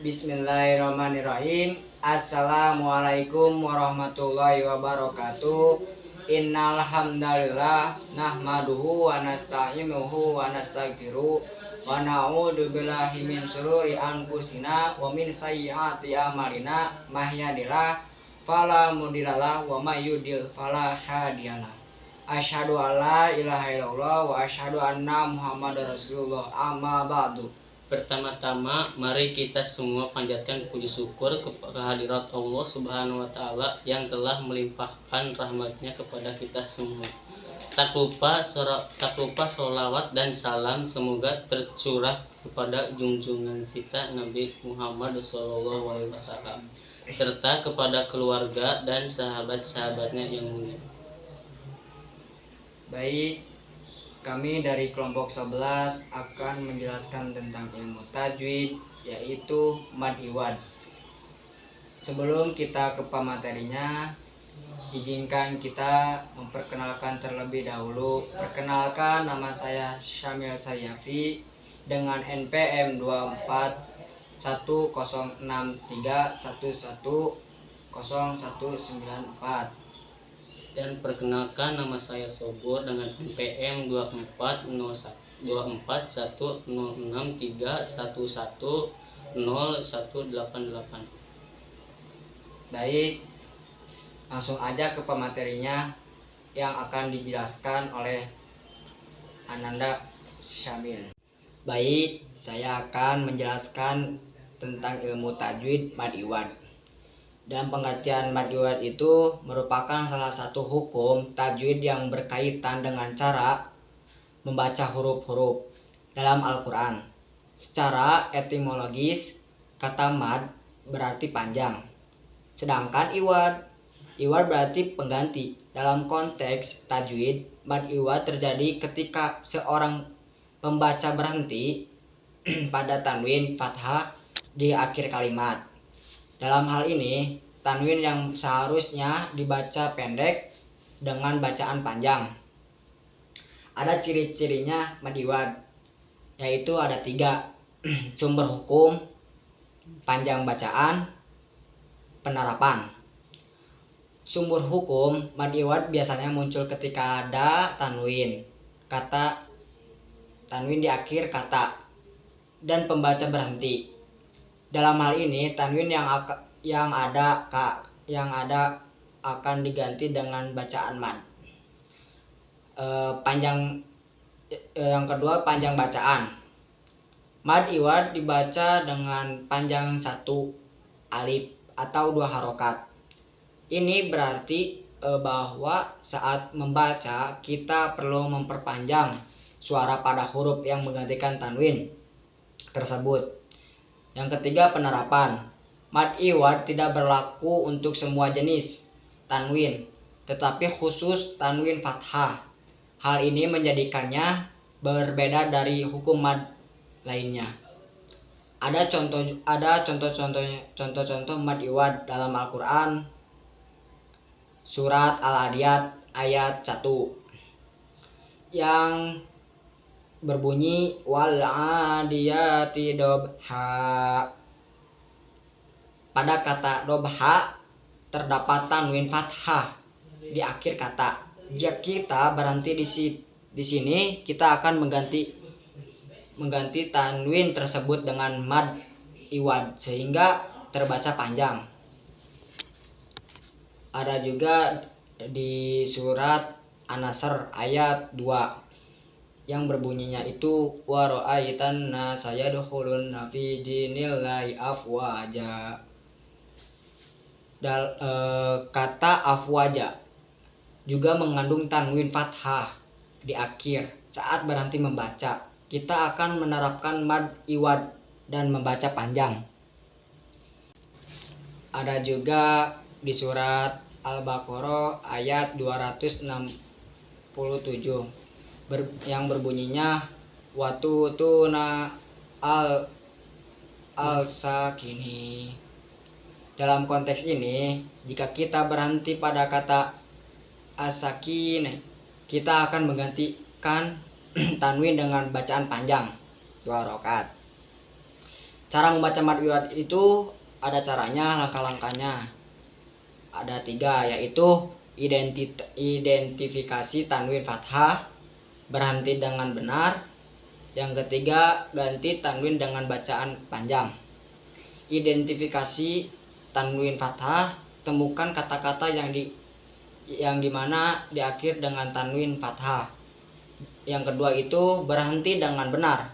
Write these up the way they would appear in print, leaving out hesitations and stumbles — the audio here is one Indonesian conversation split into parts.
Bismillahirrahmanirrahim. Assalamualaikum warahmatullahi wabarakatuh. Innal hamdalillah nahmaduhu wa nasta'inuhu wa nastaghfiruh wa na'udzu billahi min syururi anfusina wa min sayyiati a'malina may yahdihillahu fala mudhillalah wa may yudhlil fala hadiyalah. Asyhadu alla ilaha illallah wa asyhadu anna Muhammadar Rasulullah. Amma ba'du. Pertama-tama, mari kita semua panjatkan puji syukur kepada hadirat Allah Subhanahu wa Ta'ala yang telah melimpahkan rahmatnya kepada kita semua. Tak lupa sholawat dan salam semoga tercurah kepada junjungan kita Nabi Muhammad SAW serta kepada keluarga dan sahabat-sahabatnya yang mulia. Baik, kami dari kelompok 11 akan menjelaskan tentang ilmu tajwid, yaitu mad iwad. Sebelum kita ke pematerinya, izinkan kita memperkenalkan terlebih dahulu. Perkenalkan, nama saya Syamil Sayyafi dengan NPM 241063110194. Dan perkenalkan, nama saya Sobur dengan NPM 241063110118. Baik, langsung aja ke pematerinya yang akan dijelaskan oleh Ananda Syamil. Baik, saya akan menjelaskan tentang ilmu tajwid mad iwad. Dan pengertian mad iwad itu merupakan salah satu hukum tajwid yang berkaitan dengan cara membaca huruf-huruf dalam Al-Quran. Secara etimologis, kata mad berarti panjang, sedangkan iwad berarti pengganti. Dalam konteks tajwid, mad iwad terjadi ketika seorang pembaca berhenti pada tanwin fathah di akhir kalimat. Dalam hal ini, tanwin yang seharusnya dibaca pendek dengan bacaan panjang. Ada ciri-cirinya mad iwad, yaitu ada 3. Sumber hukum, panjang bacaan, penerapan. Sumber hukum mad iwad biasanya muncul ketika ada tanwin di akhir kata dan pembaca berhenti. Dalam hal ini, tanwin yang ada akan diganti dengan bacaan mad. Yang kedua, panjang bacaan. Mad iwad dibaca dengan panjang 1 alif atau 2 harokat. Ini berarti bahwa saat membaca kita perlu memperpanjang suara pada huruf yang menggantikan tanwin tersebut. Yang ketiga, penerapan. Mad iwad tidak berlaku untuk semua jenis tanwin, tetapi khusus tanwin fathah. Hal ini menjadikannya berbeda dari hukum mad lainnya. Ada contoh-contoh mad iwad dalam Al-Quran. Surat Al-Adiyat ayat 1 yang berbunyi wal adiyati dobha. Pada kata dobha terdapat tanwin fathah di akhir kata. Jika kita berhenti di sini, kita akan mengganti tanwin tersebut dengan mad iwad sehingga terbaca panjang. Ada juga di surat An-Nasr ayat 2 yang berbunyinya itu wa ra'aitan nasa yadkhuluna fi dinillahi afwaja. Kata afwaja juga mengandung tanwin fathah di akhir. Saat berhenti membaca, kita akan menerapkan mad iwad dan membaca panjang. Ada juga di surat Al-Baqarah ayat 267 yang berbunyinya watutuna al-sakini. Dalam konteks ini, jika kita berhenti pada kata as-sakin, kita akan menggantikan tanwin dengan bacaan panjang 2 rakaat. Cara membaca mad iwad itu ada caranya, langkah-langkahnya. Ada 3, yaitu identifikasi tanwin fathah, berhenti dengan benar. Yang ketiga, ganti tanwin dengan bacaan panjang. Identifikasi tanwin fathah, temukan kata-kata yang dimana di akhir dengan tanwin fathah. Yang kedua itu berhenti dengan benar.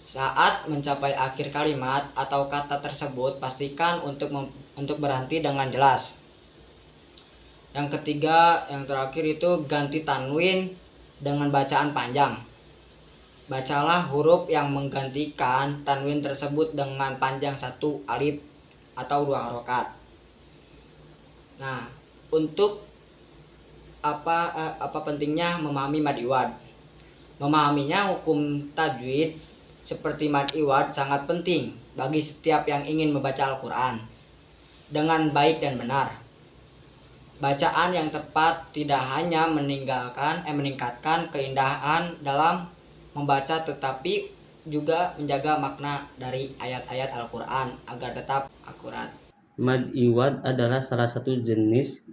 Saat mencapai akhir kalimat atau kata tersebut, pastikan untuk berhenti dengan jelas. Yang ketiga, yang terakhir itu ganti tanwin dengan bacaan panjang. Bacalah huruf yang menggantikan tanwin tersebut dengan panjang 1 alif atau 2 harokat. Nah, untuk apa pentingnya memahami mad iwad? Memahaminya hukum tajwid seperti mad iwad sangat penting bagi setiap yang ingin membaca Al-Quran dengan baik dan benar. Bacaan yang tepat tidak hanya meningkatkan keindahan dalam membaca, tetapi juga menjaga makna dari ayat-ayat Al-Quran agar tetap akurat. Mad iwad adalah salah satu jenis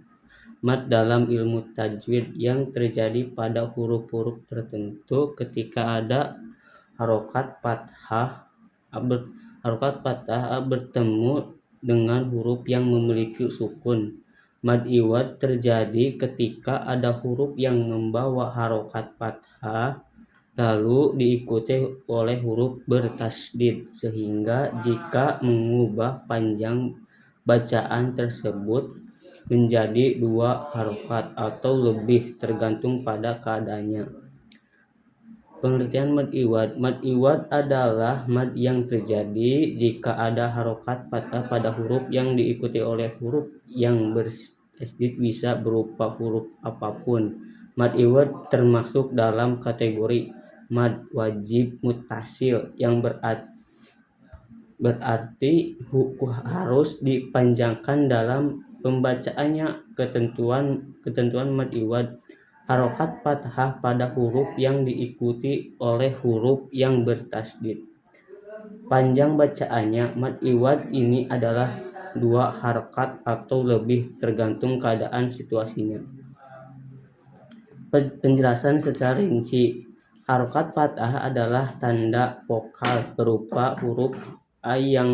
mad dalam ilmu tajwid yang terjadi pada huruf-huruf tertentu ketika ada harokat fathah bertemu dengan huruf yang memiliki sukun. Mad iwad terjadi ketika ada huruf yang membawa harokat fathah lalu diikuti oleh huruf bertasdid, sehingga jika mengubah panjang bacaan tersebut menjadi 2 harokat atau lebih tergantung pada keadaannya. Pengertian mad iwad adalah mad yang terjadi jika ada harokat fathah pada huruf yang diikuti oleh huruf yang bertasdid, bisa berupa huruf apapun. Mad iwad termasuk dalam kategori mad wajib muttasil yang berarti harus dipanjangkan dalam pembacaannya. Ketentuan mad iwad: harokat fathah pada huruf yang diikuti oleh huruf yang bertasdid. Panjang bacaannya. Mad iwad ini adalah 2 harokat atau lebih tergantung keadaan situasinya. Penjelasan secara rinci. Harokat fathah adalah tanda vokal berupa huruf A yang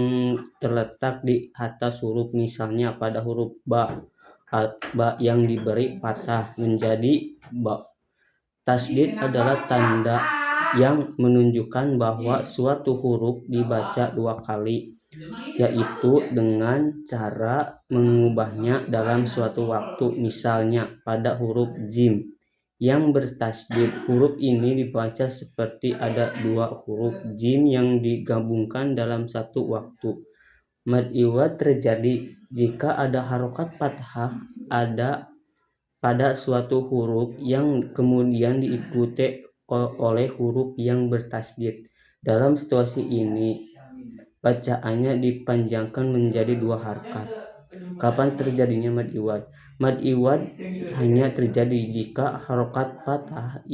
terletak di atas huruf, misalnya pada huruf ba yang diberi fathah menjadi ba. Tasdid adalah tanda yang menunjukkan bahwa suatu huruf dibaca 2 kali, yaitu dengan cara mengubahnya dalam suatu waktu, misalnya pada huruf jim yang bertasdid. Huruf ini dibaca seperti ada 2 huruf jim yang digabungkan dalam satu waktu. Mad iwad terjadi jika ada harokat fathah pada suatu huruf yang kemudian diikuti oleh huruf yang bertasdid. Dalam situasi ini, bacaannya dipanjangkan menjadi 2 harokat. Kapan terjadinya mad iwad? Mad iwad hanya terjadi jika harokat fathah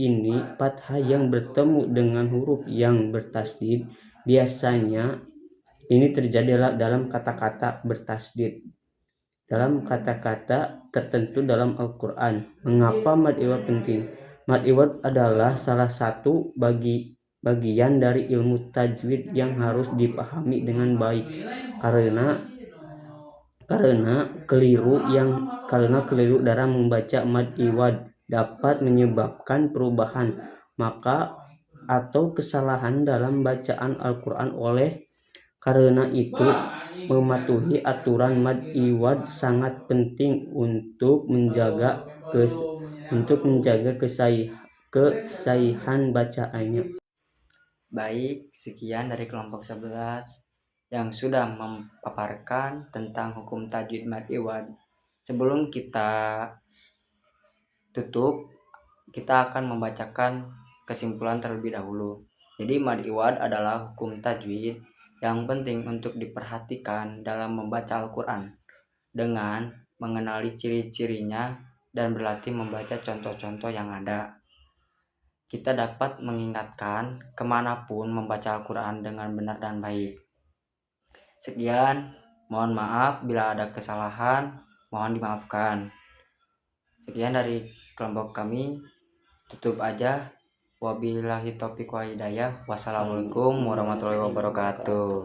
yang bertemu dengan huruf yang bertasdid. Biasanya ini terjadi dalam kata-kata bertasdid, dalam kata-kata tertentu dalam Al-Quran. Mengapa mad iwad penting? Mad iwad adalah salah satu bagian dari ilmu tajwid yang harus dipahami dengan baik, karena keliru dalam membaca mad iwad dapat menyebabkan perubahan maka atau kesalahan dalam bacaan Al-Quran. Karena itu, mematuhi aturan mad iwad sangat penting untuk menjaga kesaihan bacaannya. Baik, sekian dari kelompok 11 yang sudah memaparkan tentang hukum tajwid mad iwad. Sebelum kita tutup, kita akan membacakan kesimpulan terlebih dahulu. Jadi mad iwad adalah hukum tajwid yang penting untuk diperhatikan dalam membaca Al-Quran dengan mengenali ciri-cirinya dan berlatih membaca contoh-contoh yang ada. Kita dapat mengingatkan kemanapun membaca Al-Quran dengan benar dan baik. Sekian, mohon maaf bila ada kesalahan, mohon dimaafkan. Sekian dari kelompok kami, tutup aja. Wabillahi taufiq wal hidayah. Wassalamualaikum warahmatullahi wabarakatuh.